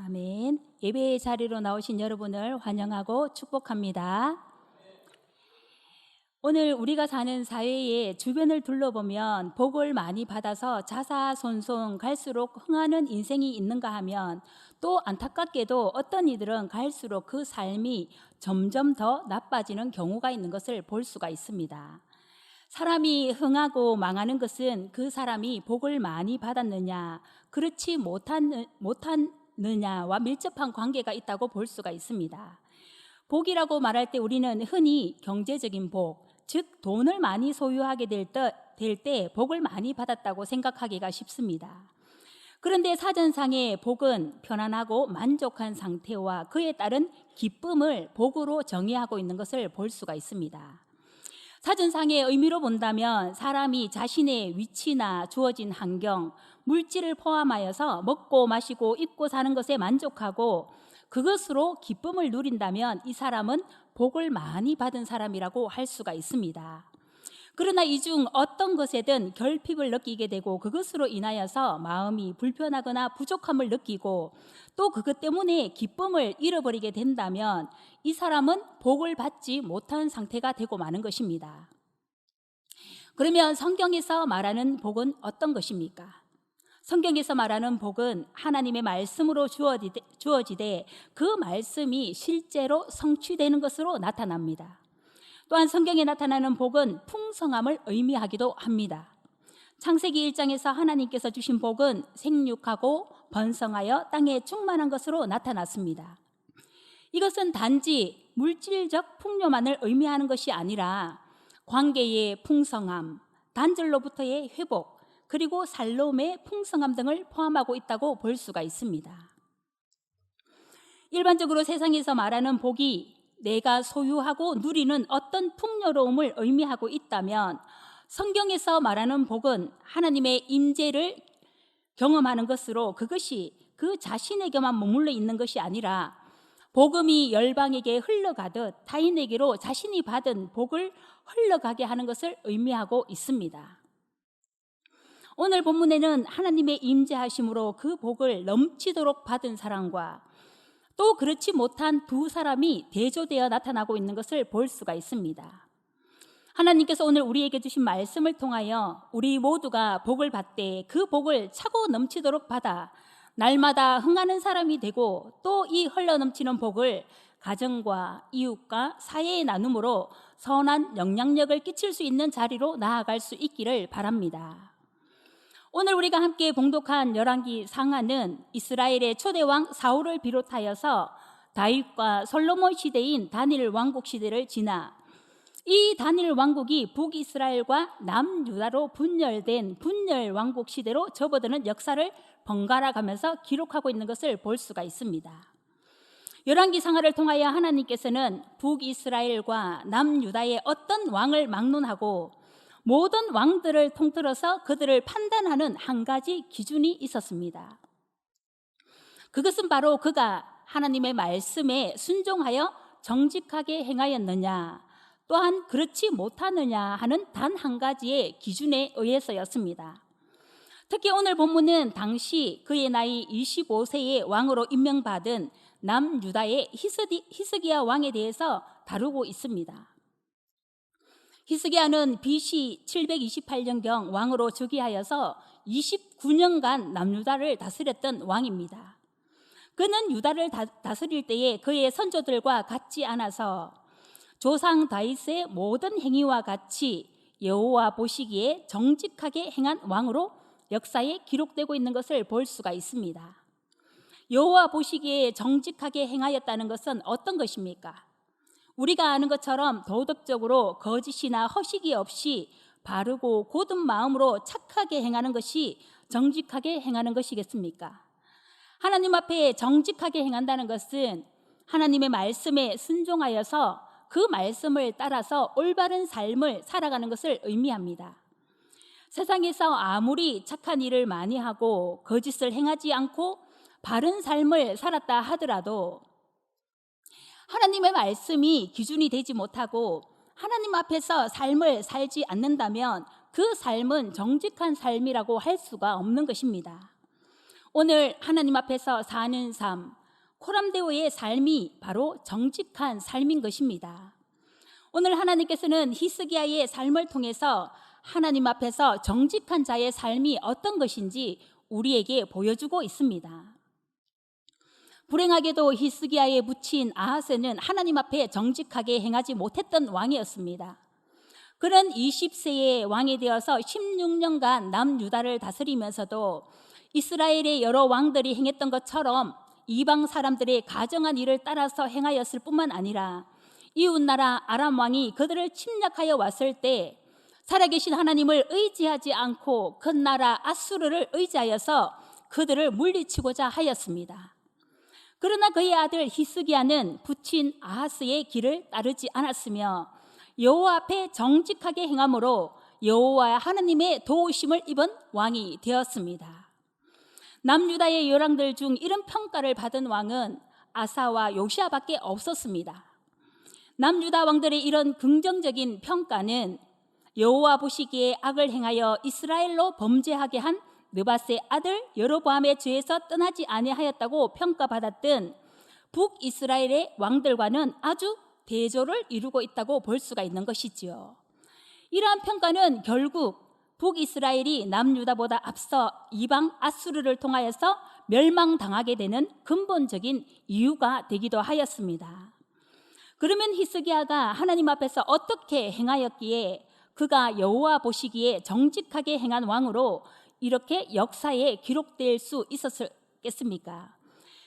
아멘. 예배의 자리로 나오신 여러분을 환영하고 축복합니다. 오늘 우리가 사는 사회의 주변을 둘러보면 복을 많이 받아서 자사손손 갈수록 흥하는 인생이 있는가 하면 또 안타깝게도 어떤 이들은 갈수록 그 삶이 점점 더 나빠지는 경우가 있는 것을 볼 수가 있습니다. 사람이 흥하고 망하는 것은 그 사람이 복을 많이 받았느냐, 그렇지 못하느냐와 밀접한 관계가 있다고 볼 수가 있습니다. 복이라고 말할 때 우리는 흔히 경제적인 복, 즉 돈을 많이 소유하게 될 때 복을 많이 받았다고 생각하기가 쉽습니다. 그런데 사전상의 복은 편안하고 만족한 상태와 그에 따른 기쁨을 복으로 정의하고 있는 것을 볼 수가 있습니다. 사전상의 의미로 본다면 사람이 자신의 위치나 주어진 환경, 물질을 포함하여서 먹고 마시고 입고 사는 것에 만족하고 그것으로 기쁨을 누린다면 이 사람은 복을 많이 받은 사람이라고 할 수가 있습니다. 그러나 이 중 어떤 것에든 결핍을 느끼게 되고 그것으로 인하여서 마음이 불편하거나 부족함을 느끼고 또 그것 때문에 기쁨을 잃어버리게 된다면 이 사람은 복을 받지 못한 상태가 되고 마는 것입니다. 그러면 성경에서 말하는 복은 어떤 것입니까? 성경에서 말하는 복은 하나님의 말씀으로 주어지되 그 말씀이 실제로 성취되는 것으로 나타납니다. 또한 성경에 나타나는 복은 풍성함을 의미하기도 합니다. 창세기 1장에서 하나님께서 주신 복은 생육하고 번성하여 땅에 충만한 것으로 나타났습니다. 이것은 단지 물질적 풍요만을 의미하는 것이 아니라 관계의 풍성함, 단절로부터의 회복, 그리고 살롬의 풍성함 등을 포함하고 있다고 볼 수가 있습니다. 일반적으로 세상에서 말하는 복이 내가 소유하고 누리는 어떤 풍요로움을 의미하고 있다면 성경에서 말하는 복은 하나님의 임재를 경험하는 것으로 그것이 그 자신에게만 머물러 있는 것이 아니라 복음이 열방에게 흘러가듯 타인에게로 자신이 받은 복을 흘러가게 하는 것을 의미하고 있습니다. 오늘 본문에는 하나님의 임재하심으로 그 복을 넘치도록 받은 사람과 또 그렇지 못한 두 사람이 대조되어 나타나고 있는 것을 볼 수가 있습니다. 하나님께서 오늘 우리에게 주신 말씀을 통하여 우리 모두가 복을 받되 그 복을 차고 넘치도록 받아 날마다 흥하는 사람이 되고 또 이 흘러넘치는 복을 가정과 이웃과 사회에 나눔으로 선한 영향력을 끼칠 수 있는 자리로 나아갈 수 있기를 바랍니다. 오늘 우리가 함께 봉독한 열왕기 상하는 이스라엘의 초대왕 사울을 비롯하여서 다윗과 솔로몬 시대인 다니엘 왕국 시대를 지나 이 다니엘 왕국이 북이스라엘과 남유다로 분열된 분열 왕국 시대로 접어드는 역사를 번갈아 가면서 기록하고 있는 것을 볼 수가 있습니다. 열왕기 상하를 통하여 하나님께서는 북이스라엘과 남유다의 어떤 왕을 막론하고 모든 왕들을 통틀어서 그들을 판단하는 한 가지 기준이 있었습니다. 그것은 바로 그가 하나님의 말씀에 순종하여 정직하게 행하였느냐 또한 그렇지 못하느냐 하는 단 한 가지의 기준에 의해서였습니다. 특히 오늘 본문은 당시 그의 나이 25세의 왕으로 임명받은 남유다의 히스기야 왕에 대해서 다루고 있습니다. 히스기야는 BC 728년경 왕으로 즉위하여서 29년간 남유다를 다스렸던 왕입니다. 그는 유다를 다스릴 때에 그의 선조들과 같지 않아서 조상 다윗의 모든 행위와 같이 여호와 보시기에 정직하게 행한 왕으로 역사에 기록되고 있는 것을 볼 수가 있습니다. 여호와 보시기에 정직하게 행하였다는 것은 어떤 것입니까? 우리가 아는 것처럼 도덕적으로 거짓이나 허식이 없이 바르고 곧은 마음으로 착하게 행하는 것이 정직하게 행하는 것이겠습니까? 하나님 앞에 정직하게 행한다는 것은 하나님의 말씀에 순종하여서 그 말씀을 따라서 올바른 삶을 살아가는 것을 의미합니다. 세상에서 아무리 착한 일을 많이 하고 거짓을 행하지 않고 바른 삶을 살았다 하더라도 하나님의 말씀이 기준이 되지 못하고 하나님 앞에서 삶을 살지 않는다면 그 삶은 정직한 삶이라고 할 수가 없는 것입니다. 오늘 하나님 앞에서 사는 삶, 코람데오의 삶이 바로 정직한 삶인 것입니다. 오늘 하나님께서는 히스기야의 삶을 통해서 하나님 앞에서 정직한 자의 삶이 어떤 것인지 우리에게 보여주고 있습니다. 불행하게도 히스기야의 묻힌 아하스는 하나님 앞에 정직하게 행하지 못했던 왕이었습니다. 그는 20세의 왕이 되어서 16년간 남유다를 다스리면서도 이스라엘의 여러 왕들이 행했던 것처럼 이방 사람들의 가정한 일을 따라서 행하였을 뿐만 아니라 이웃나라 아람 왕이 그들을 침략하여 왔을 때 살아계신 하나님을 의지하지 않고 큰 나라 아수르를 의지하여서 그들을 물리치고자 하였습니다. 그러나 그의 아들 히스기야는 부친 아하스의 길을 따르지 않았으며 여호와 앞에 정직하게 행함으로 여호와 하나님의 도우심을 입은 왕이 되었습니다. 남유다의 열왕들 중 이런 평가를 받은 왕은 아사와 요시야밖에 없었습니다. 남유다 왕들의 이런 긍정적인 평가는 여호와 보시기에 악을 행하여 이스라엘로 범죄하게 한 느밧의 아들 여로보암의 죄에서 떠나지 아니하였다고 평가받았던 북이스라엘의 왕들과는 아주 대조를 이루고 있다고 볼 수가 있는 것이지요. 이러한 평가는 결국 북이스라엘이 남유다보다 앞서 이방 아수르를 통하여서 멸망당하게 되는 근본적인 이유가 되기도 하였습니다. 그러면 히스기야가 하나님 앞에서 어떻게 행하였기에 그가 여호와 보시기에 정직하게 행한 왕으로 이렇게 역사에 기록될 수 있었겠습니까?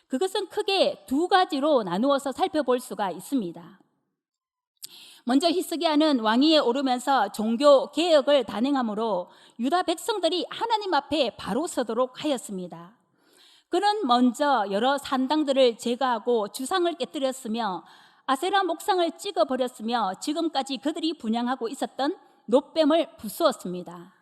그것은 크게 두 가지로 나누어서 살펴볼 수가 있습니다. 먼저 히스기야는 왕위에 오르면서 종교 개혁을 단행함으로 유다 백성들이 하나님 앞에 바로 서도록 하였습니다. 그는 먼저 여러 산당들을 제거하고 주상을 깨뜨렸으며 아세라 목상을 찍어버렸으며 지금까지 그들이 분향하고 있었던 놋뱀을 부수었습니다.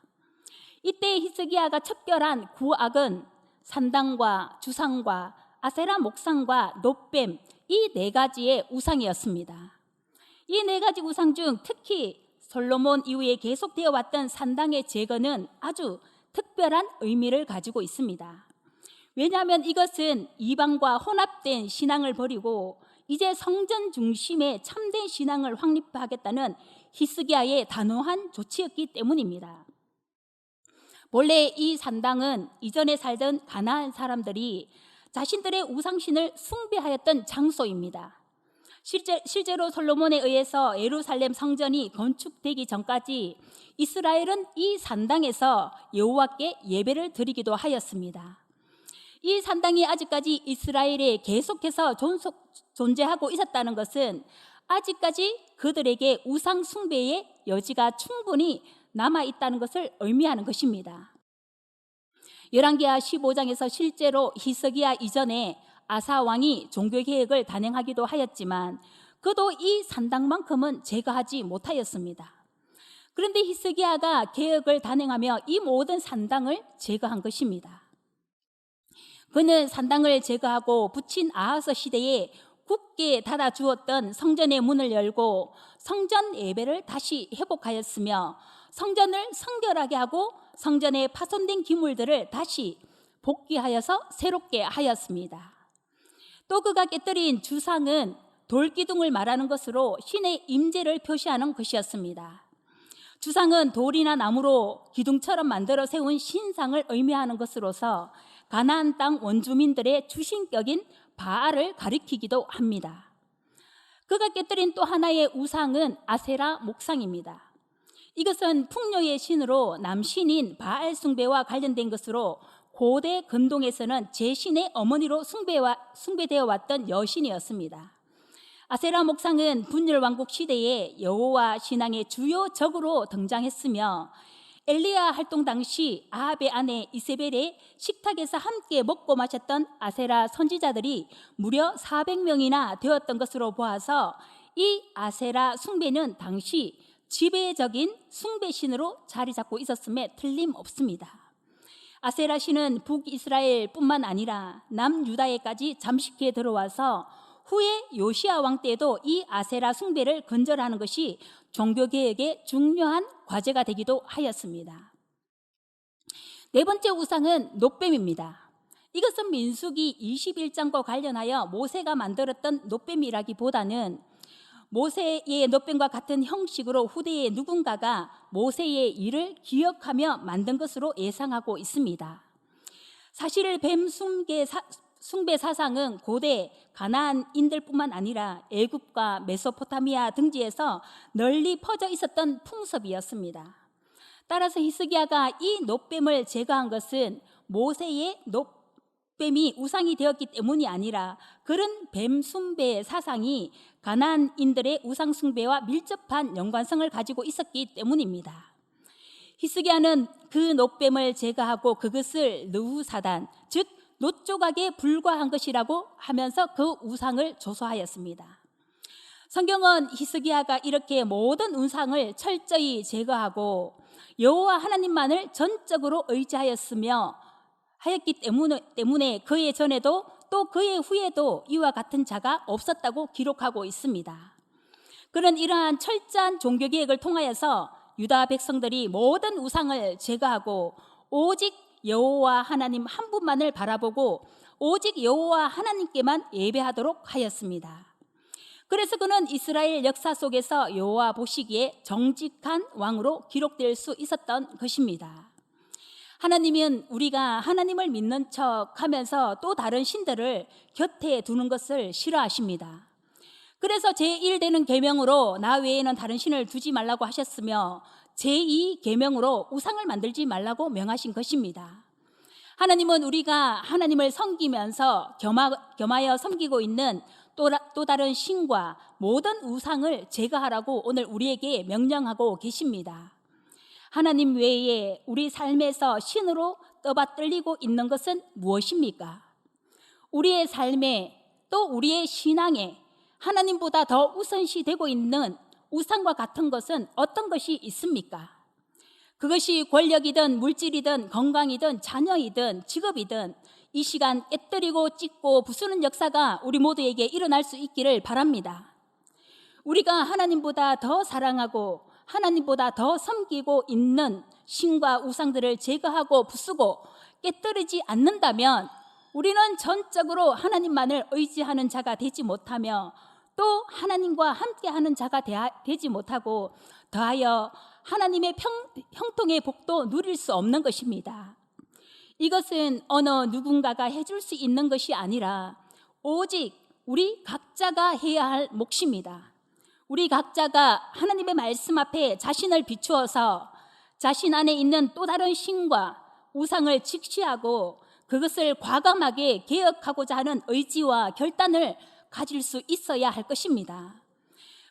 이때 히스기야가 척결한 구악은 산당과 주상과 아세라 목상과 놋뱀 이 네 가지의 우상이었습니다. 이 네 가지 우상 중 특히 솔로몬 이후에 계속되어 왔던 산당의 제거는 아주 특별한 의미를 가지고 있습니다. 왜냐하면 이것은 이방과 혼합된 신앙을 버리고 이제 성전 중심의 참된 신앙을 확립하겠다는 히스기야의 단호한 조치였기 때문입니다. 본래 이 산당은 이전에 살던 가나안 사람들이 자신들의 우상신을 숭배하였던 장소입니다. 실제로 솔로몬에 의해서 예루살렘 성전이 건축되기 전까지 이스라엘은 이 산당에서 여호와께 예배를 드리기도 하였습니다. 이 산당이 아직까지 이스라엘에 계속해서 존재하고 있었다는 것은 아직까지 그들에게 우상 숭배의 여지가 충분히 남아있다는 것을 의미하는 것입니다. 열왕기하 15장에서 실제로 히스기야 이전에 아사 왕이 종교개혁을 단행하기도 하였지만 그도 이 산당만큼은 제거하지 못하였습니다. 그런데 히스기야가 개혁을 단행하며 이 모든 산당을 제거한 것입니다. 그는 산당을 제거하고 부친 아하스 시대에 굳게 닫아주었던 성전의 문을 열고 성전 예배를 다시 회복하였으며 성전을 성결하게 하고 성전에 파손된 기물들을 다시 복귀하여서 새롭게 하였습니다. 또 그가 깨뜨린 주상은 돌기둥을 말하는 것으로 신의 임재를 표시하는 것이었습니다. 주상은 돌이나 나무로 기둥처럼 만들어 세운 신상을 의미하는 것으로서 가나안 땅 원주민들의 주신격인 바알을 가리키기도 합니다. 그가 깨뜨린 또 하나의 우상은 아세라 목상입니다. 이것은 풍요의 신으로 남신인 바알 숭배와 관련된 것으로 고대 근동에서는 제신의 어머니로 숭배되어 왔던 여신이었습니다. 아세라 목상은 분열왕국 시대에 여호와 신앙의 주요 적으로 등장했으며 엘리야 활동 당시 아합의 아내 이세벨의 식탁에서 함께 먹고 마셨던 아세라 선지자들이 무려 400명이나 되었던 것으로 보아서 이 아세라 숭배는 당시 지배적인 숭배신으로 자리 잡고 있었음에 틀림없습니다. 아세라 신은 북이스라엘뿐만 아니라 남유다에까지 잠식해 들어와서 후에 요시야 왕 때에도 이 아세라 숭배를 근절하는 것이 종교개혁의 중요한 과제가 되기도 하였습니다. 네 번째 우상은 놋뱀입니다. 이것은 민수기 21장과 관련하여 모세가 만들었던 놋뱀이라기보다는 모세의 놋뱀과 같은 형식으로 후대의 누군가가 모세의 일을 기억하며 만든 것으로 예상하고 있습니다. 사실 뱀 숭배 사상은 고대 가나안인들뿐만 아니라 애굽과 메소포타미아 등지에서 널리 퍼져 있었던 풍습이었습니다. 따라서 히스기야가 이 놋뱀을 제거한 것은 모세의 놋뱀이 우상이 되었기 때문이 아니라 그런 뱀 숭배 사상이 가나안인들의 우상 숭배와 밀접한 연관성을 가지고 있었기 때문입니다. 히스기야는 그 놋뱀을 제거하고 그것을 느후사단, 즉 놋조각에 불과한 것이라고 하면서 그 우상을 조소하였습니다. 성경은 히스기야가 이렇게 모든 우상을 철저히 제거하고 여호와 하나님만을 전적으로 의지하였으며 하였기 때문에 그의 전에도 또 그의 후에도 이와 같은 자가 없었다고 기록하고 있습니다. 그런 이러한 철저한 종교개혁을 통하여서 유다 백성들이 모든 우상을 제거하고 오직 여호와 하나님 한 분만을 바라보고 오직 여호와 하나님께만 예배하도록 하였습니다. 그래서 그는 이스라엘 역사 속에서 여호와 보시기에 정직한 왕으로 기록될 수 있었던 것입니다. 하나님은 우리가 하나님을 믿는 척하면서 또 다른 신들을 곁에 두는 것을 싫어하십니다. 그래서 제1되는 계명으로 나 외에는 다른 신을 두지 말라고 하셨으며 제2 계명으로 우상을 만들지 말라고 명하신 것입니다. 하나님은 우리가 하나님을 섬기면서 겸하여 섬기고 있는 또 다른 신과 모든 우상을 제거하라고 오늘 우리에게 명령하고 계십니다. 하나님 외에 우리 삶에서 신으로 떠받들리고 있는 것은 무엇입니까? 우리의 삶에 또 우리의 신앙에 하나님보다 더 우선시 되고 있는 우상과 같은 것은 어떤 것이 있습니까? 그것이 권력이든 물질이든 건강이든 자녀이든 직업이든 이 시간 깨뜨리고 찢고 부수는 역사가 우리 모두에게 일어날 수 있기를 바랍니다. 우리가 하나님보다 더 사랑하고 하나님보다 더 섬기고 있는 신과 우상들을 제거하고 부수고 깨뜨리지 않는다면 우리는 전적으로 하나님만을 의지하는 자가 되지 못하며 또 하나님과 함께하는 자가 되지 못하고 더하여 하나님의 형통의 복도 누릴 수 없는 것입니다. 이것은 어느 누군가가 해줄 수 있는 것이 아니라 오직 우리 각자가 해야 할 몫입니다. 우리 각자가 하나님의 말씀 앞에 자신을 비추어서 자신 안에 있는 또 다른 신과 우상을 직시하고 그것을 과감하게 개혁하고자 하는 의지와 결단을 가질 수 있어야 할 것입니다.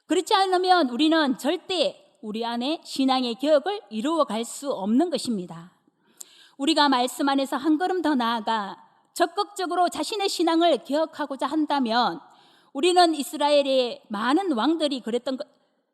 그렇지 않으면 우리는 절대 우리 안에 신앙의 개혁을 이루어갈 수 없는 것입니다. 우리가 말씀 안에서 한 걸음 더 나아가 적극적으로 자신의 신앙을 개혁하고자 한다면 우리는 이스라엘의 많은 왕들이 그랬던 것,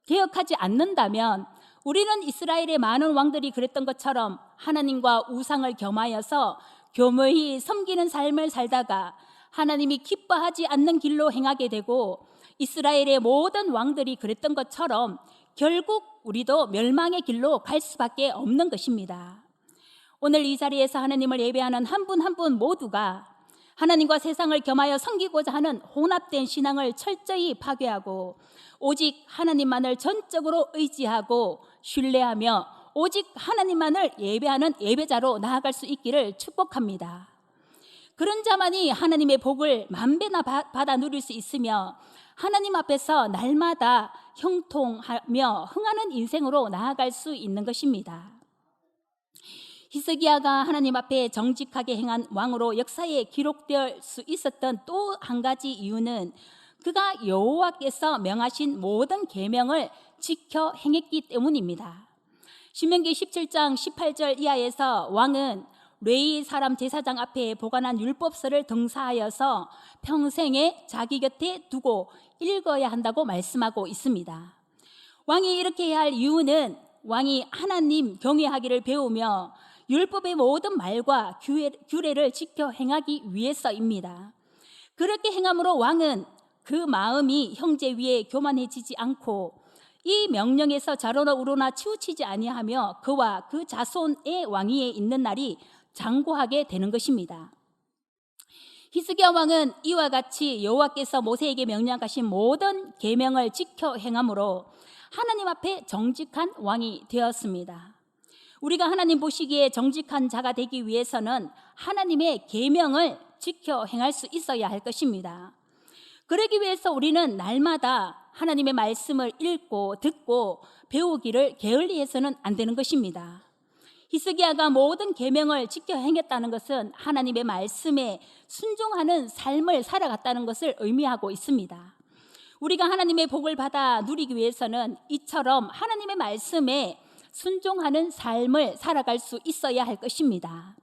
개혁하지 않는다면 우리는 이스라엘의 많은 왕들이 그랬던 것처럼 하나님과 우상을 겸하여서 교묘히 섬기는 삶을 살다가 하나님이 기뻐하지 않는 길로 행하게 되고 이스라엘의 모든 왕들이 그랬던 것처럼 결국 우리도 멸망의 길로 갈 수밖에 없는 것입니다. 오늘 이 자리에서 하나님을 예배하는 한 분 한 분 모두가 하나님과 세상을 겸하여 섬기고자 하는 혼합된 신앙을 철저히 파괴하고 오직 하나님만을 전적으로 의지하고 신뢰하며 오직 하나님만을 예배하는 예배자로 나아갈 수 있기를 축복합니다. 그런 자만이 하나님의 복을 만배나 받아 누릴 수 있으며 하나님 앞에서 날마다 형통하며 흥하는 인생으로 나아갈 수 있는 것입니다. 히스기야가 하나님 앞에 정직하게 행한 왕으로 역사에 기록될 수 있었던 또 한 가지 이유는 그가 여호와께서 명하신 모든 계명을 지켜 행했기 때문입니다. 신명기 17장 18절 이하에서 왕은 레위 사람 제사장 앞에 보관한 율법서를 등사하여서 평생에 자기 곁에 두고 읽어야 한다고 말씀하고 있습니다. 왕이 이렇게 해야 할 이유는 왕이 하나님 경외하기를 배우며 율법의 모든 말과 규례를 지켜 행하기 위해서입니다. 그렇게 행함으로 왕은 그 마음이 형제 위에 교만해지지 않고 이 명령에서 좌로나 우로나 치우치지 아니하며 그와 그 자손의 왕위에 있는 날이 장구하게 되는 것입니다. 히스기야 왕은 이와 같이 여호와께서 모세에게 명령하신 모든 계명을 지켜 행함으로 하나님 앞에 정직한 왕이 되었습니다. 우리가 하나님 보시기에 정직한 자가 되기 위해서는 하나님의 계명을 지켜 행할 수 있어야 할 것입니다. 그러기 위해서 우리는 날마다 하나님의 말씀을 읽고 듣고 배우기를 게을리해서는 안 되는 것입니다. 히스기야가 모든 계명을 지켜 행했다는 것은 하나님의 말씀에 순종하는 삶을 살아갔다는 것을 의미하고 있습니다. 우리가 하나님의 복을 받아 누리기 위해서는 이처럼 하나님의 말씀에 순종하는 삶을 살아갈 수 있어야 할 것입니다.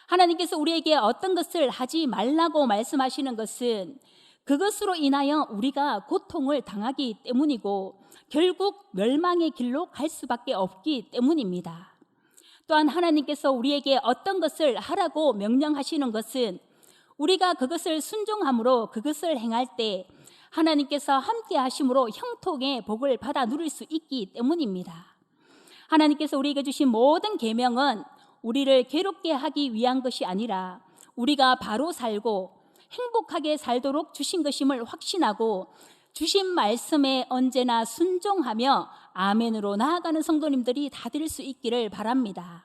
하나님께서 우리에게 어떤 것을 하지 말라고 말씀하시는 것은 그것으로 인하여 우리가 고통을 당하기 때문이고 결국 멸망의 길로 갈 수밖에 없기 때문입니다. 또한 하나님께서 우리에게 어떤 것을 하라고 명령하시는 것은 우리가 그것을 순종함으로 그것을 행할 때 하나님께서 함께 하심으로 형통의 복을 받아 누릴 수 있기 때문입니다. 하나님께서 우리에게 주신 모든 계명은 우리를 괴롭게 하기 위한 것이 아니라 우리가 바로 살고 행복하게 살도록 주신 것임을 확신하고 주신 말씀에 언제나 순종하며 아멘으로 나아가는 성도님들이 다 될 수 있기를 바랍니다.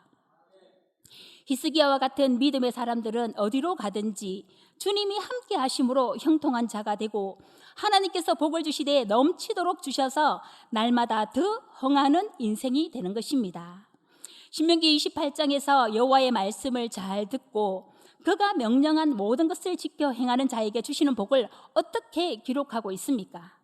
히스기야와 같은 믿음의 사람들은 어디로 가든지 주님이 함께 하심으로 형통한 자가 되고 하나님께서 복을 주시되 넘치도록 주셔서 날마다 더 흥하는 인생이 되는 것입니다. 신명기 28장에서 여호와의 말씀을 잘 듣고 그가 명령한 모든 것을 지켜 행하는 자에게 주시는 복을 어떻게 기록하고 있습니까?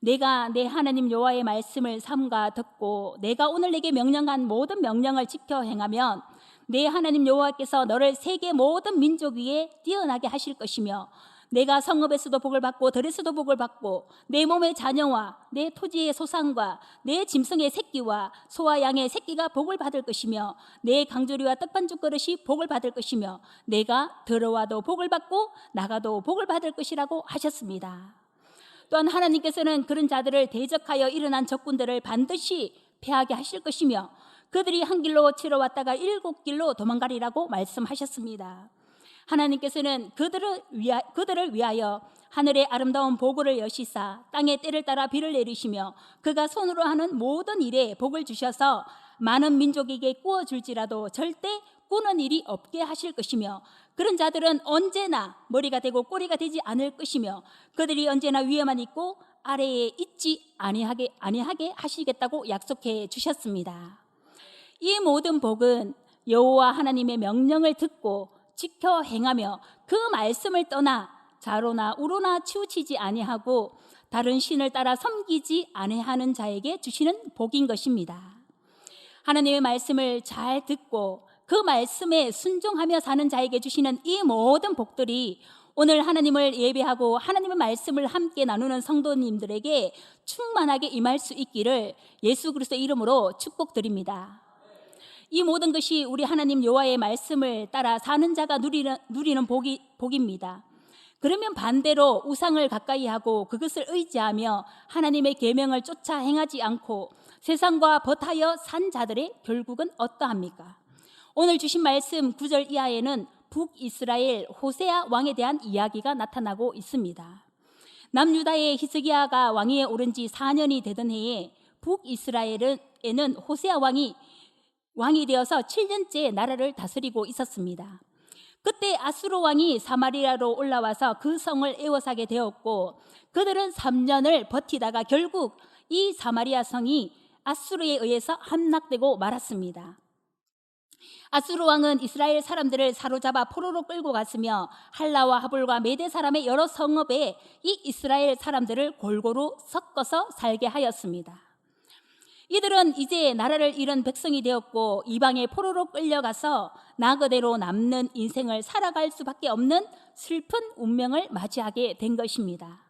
내가 내 하나님 여호와의 말씀을 삼가 듣고 내가 오늘 내게 명령한 모든 명령을 지켜 행하면 내 하나님 여호와께서 너를 세계 모든 민족 위에 뛰어나게 하실 것이며 내가 성읍에서도 복을 받고 들에서도 복을 받고 내 몸의 자녀와 내 토지의 소산과 내 짐승의 새끼와 소와 양의 새끼가 복을 받을 것이며 내 강조리와 떡반죽 그릇이 복을 받을 것이며 내가 들어와도 복을 받고 나가도 복을 받을 것이라고 하셨습니다. 또한 하나님께서는 그런 자들을 대적하여 일어난 적군들을 반드시 패하게 하실 것이며 그들이 한 길로 치러왔다가 7길로 도망가리라고 말씀하셨습니다. 하나님께서는 그들을 위하여 하늘의 아름다운 보고를 여시사 땅의 때를 따라 비를 내리시며 그가 손으로 하는 모든 일에 복을 주셔서 많은 민족에게 꾸어줄지라도 절대 꾸는 일이 없게 하실 것이며 그런 자들은 언제나 머리가 되고 꼬리가 되지 않을 것이며 그들이 언제나 위에만 있고 아래에 있지 아니하게 하시겠다고 약속해 주셨습니다. 이 모든 복은 여호와 하나님의 명령을 듣고 지켜 행하며 그 말씀을 떠나 좌로나 우로나 치우치지 아니하고 다른 신을 따라 섬기지 아니하는 자에게 주시는 복인 것입니다. 하나님의 말씀을 잘 듣고 그 말씀에 순종하며 사는 자에게 주시는 이 모든 복들이 오늘 하나님을 예배하고 하나님의 말씀을 함께 나누는 성도님들에게 충만하게 임할 수 있기를 예수 그리스도의 이름으로 축복드립니다. 이 모든 것이 우리 하나님 여호와의 말씀을 따라 사는 자가 누리는 복입니다. 그러면 반대로 우상을 가까이 하고 그것을 의지하며 하나님의 계명을 쫓아 행하지 않고 세상과 벗하여 산 자들의 결국은 어떠합니까? 오늘 주신 말씀 9절 이하에는 북이스라엘 호세아 왕에 대한 이야기가 나타나고 있습니다. 남유다의 히스기야가 왕위에 오른 지 4년이 되던 해에 북이스라엘에는 호세아 왕이 되어서 7년째 나라를 다스리고 있었습니다. 그때 아수르 왕이 사마리아로 올라와서 그 성을 에워싸게 되었고 그들은 3년을 버티다가 결국 이 사마리아 성이 아수르에 의해서 함락되고 말았습니다. 아수르 왕은 이스라엘 사람들을 사로잡아 포로로 끌고 갔으며 할라와 하볼과 메대 사람의 여러 성읍에 이 이스라엘 사람들을 골고루 섞어서 살게 하였습니다. 이들은 이제 나라를 잃은 백성이 되었고 이방의 포로로 끌려가서 나 그대로 남는 인생을 살아갈 수밖에 없는 슬픈 운명을 맞이하게 된 것입니다.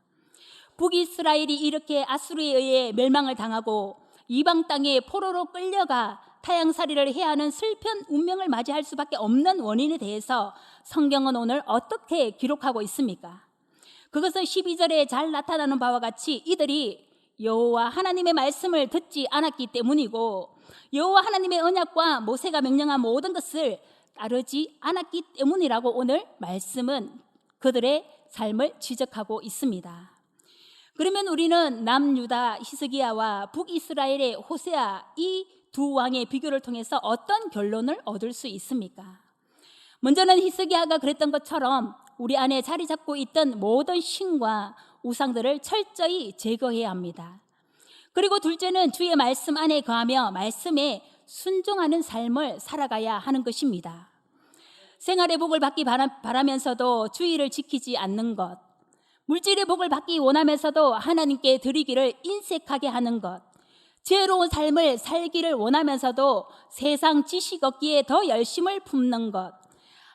북이스라엘이 이렇게 아수르에 의해 멸망을 당하고 이방 땅에 포로로 끌려가 타향살이를 해야 하는 슬픈 운명을 맞이할 수밖에 없는 원인에 대해서 성경은 오늘 어떻게 기록하고 있습니까? 그것은 12절에 잘 나타나는 바와 같이 이들이 여호와 하나님의 말씀을 듣지 않았기 때문이고 여호와 하나님의 언약과 모세가 명령한 모든 것을 따르지 않았기 때문이라고 오늘 말씀은 그들의 삶을 지적하고 있습니다. 그러면 우리는 남유다 히스기야와 북이스라엘의 호세아 이 두 왕의 비교를 통해서 어떤 결론을 얻을 수 있습니까? 먼저는 히스기야가 그랬던 것처럼 우리 안에 자리 잡고 있던 모든 신과 우상들을 철저히 제거해야 합니다. 그리고 둘째는 주의 말씀 안에 거하며 말씀에 순종하는 삶을 살아가야 하는 것입니다. 생활의 복을 받기 바라면서도 주의를 지키지 않는 것, 물질의 복을 받기 원하면서도 하나님께 드리기를 인색하게 하는 것, 지혜로운 삶을 살기를 원하면서도 세상 지식 얻기에 더 열심을 품는 것,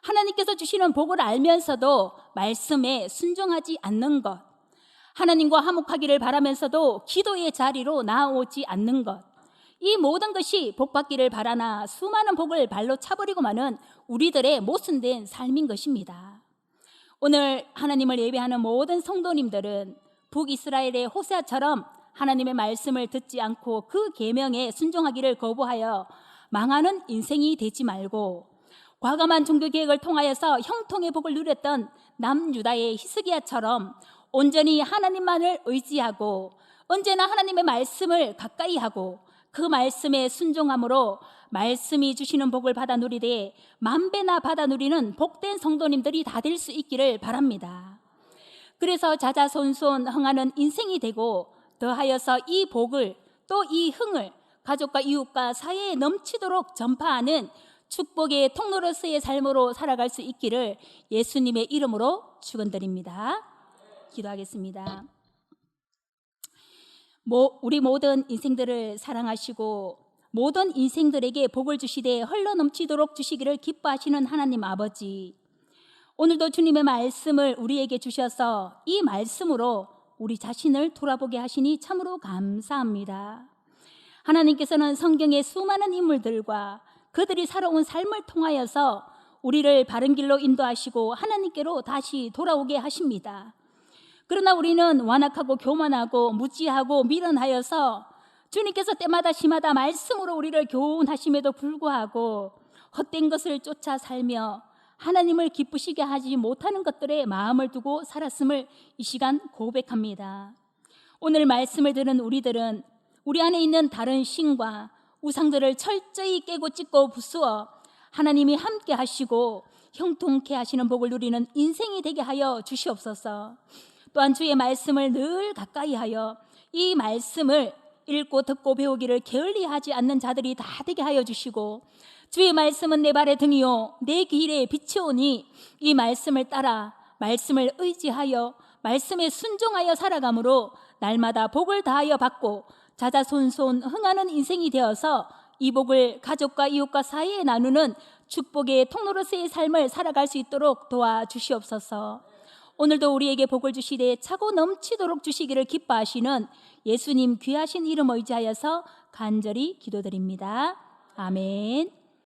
하나님께서 주시는 복을 알면서도 말씀에 순종하지 않는 것, 하나님과 화목하기를 바라면서도 기도의 자리로 나아오지 않는 것, 이 모든 것이 복받기를 바라나 수많은 복을 발로 차버리고 마는 우리들의 모순된 삶인 것입니다. 오늘 하나님을 예배하는 모든 성도님들은 북이스라엘의 호세아처럼 하나님의 말씀을 듣지 않고 그 계명에 순종하기를 거부하여 망하는 인생이 되지 말고, 과감한 종교개혁을 통하여서 형통의 복을 누렸던 남유다의 히스기야처럼 온전히 하나님만을 의지하고 언제나 하나님의 말씀을 가까이 하고 그 말씀에 순종함으로 말씀이 주시는 복을 받아 누리되 만배나 받아 누리는 복된 성도님들이 다 될 수 있기를 바랍니다. 그래서 자자손손 흥하는 인생이 되고 더하여서 이 복을 또 이 흥을 가족과 이웃과 사회에 넘치도록 전파하는 축복의 통로로서의 삶으로 살아갈 수 있기를 예수님의 이름으로 축원드립니다. 기도하겠습니다. 우리 모든 인생들을 사랑하시고 모든 인생들에게 복을 주시되 흘러넘치도록 주시기를 기뻐하시는 하나님 아버지, 오늘도 주님의 말씀을 우리에게 주셔서 이 말씀으로 우리 자신을 돌아보게 하시니 참으로 감사합니다. 하나님께서는 성경의 수많은 인물들과 그들이 살아온 삶을 통하여서 우리를 바른 길로 인도하시고 하나님께로 다시 돌아오게 하십니다. 그러나 우리는 완악하고 교만하고 무지하고 미련하여서 주님께서 때마다 시마다 말씀으로 우리를 교훈하심에도 불구하고 헛된 것을 쫓아 살며 하나님을 기쁘시게 하지 못하는 것들에 마음을 두고 살았음을 이 시간 고백합니다. 오늘 말씀을 들은 우리들은 우리 안에 있는 다른 신과 우상들을 철저히 깨고 찢고 부수어 하나님이 함께 하시고 형통케 하시는 복을 누리는 인생이 되게 하여 주시옵소서. 또한 주의 말씀을 늘 가까이 하여 이 말씀을 읽고 듣고 배우기를 게을리하지 않는 자들이 다 되게 하여 주시고, 주의 말씀은 내 발의 등이요 내 길의 빛이오니 이 말씀을 따라 말씀을 의지하여 말씀에 순종하여 살아가므로 날마다 복을 다하여 받고 자자손손 흥하는 인생이 되어서 이 복을 가족과 이웃과 사이에 나누는 축복의 통로로서의 삶을 살아갈 수 있도록 도와주시옵소서. 오늘도 우리에게 복을 주시되 차고 넘치도록 주시기를 기뻐하시는 예수님 귀하신 이름 의지하여서 간절히 기도드립니다. 아멘.